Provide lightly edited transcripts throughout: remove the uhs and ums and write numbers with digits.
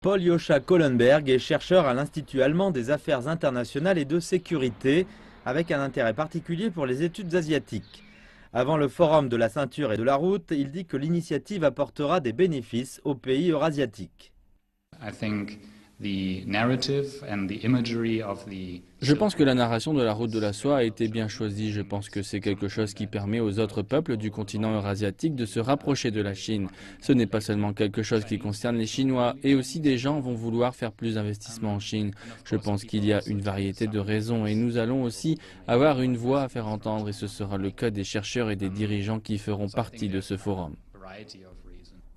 Paul Joscha Kohlenberg est chercheur à l'Institut allemand des affaires internationales et de sécurité, avec un intérêt particulier pour les études asiatiques. Avant le forum de la ceinture et de la route, il dit que l'initiative apportera des bénéfices aux pays eurasiatiques. Je pense que la narration de la route de la soie a été bien choisie. Je pense que c'est quelque chose qui permet aux autres peuples du continent eurasiatique de se rapprocher de la Chine. Ce n'est pas seulement quelque chose qui concerne les Chinois, et aussi des gens vont vouloir faire plus d'investissements en Chine. Je pense qu'il y a une variété de raisons, et nous allons aussi avoir une voix à faire entendre, et ce sera le cas des chercheurs et des dirigeants qui feront partie de ce forum.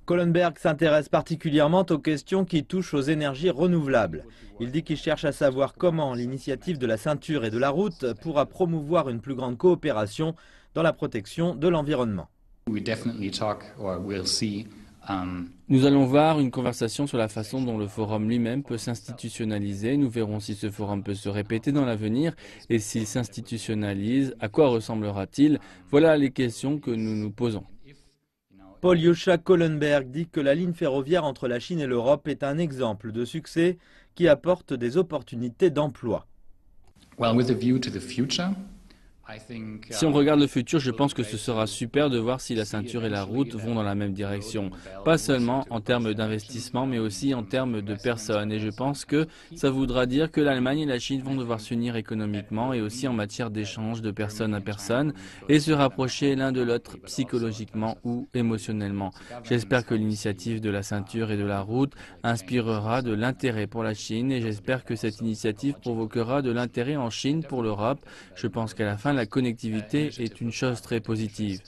Kohlenberg s'intéresse particulièrement aux questions qui touchent aux énergies renouvelables. Il dit qu'il cherche à savoir comment l'initiative de la ceinture et de la route pourra promouvoir une plus grande coopération dans la protection de l'environnement. Nous allons voir une conversation sur la façon dont le forum lui-même peut s'institutionnaliser. Nous verrons si ce forum peut se répéter dans l'avenir et s'il s'institutionnalise, à quoi ressemblera-t-il? Voilà les questions que nous nous posons. Paul Joscha Kohlenberg dit que la ligne ferroviaire entre la Chine et l'Europe est un exemple de succès qui apporte des opportunités d'emploi. Si on regarde le futur, je pense que ce sera super de voir si la ceinture et la route vont dans la même direction. Pas seulement en termes d'investissement, mais aussi en termes de personnes. Et je pense que ça voudra dire que l'Allemagne et la Chine vont devoir s'unir économiquement et aussi en matière d'échange de personne à personne et se rapprocher l'un de l'autre psychologiquement ou émotionnellement. J'espère que l'initiative de la ceinture et de la route inspirera de l'intérêt pour la Chine et j'espère que cette initiative provoquera de l'intérêt en Chine pour l'Europe. Je pense qu'à la fin, la connectivité est une chose très positive.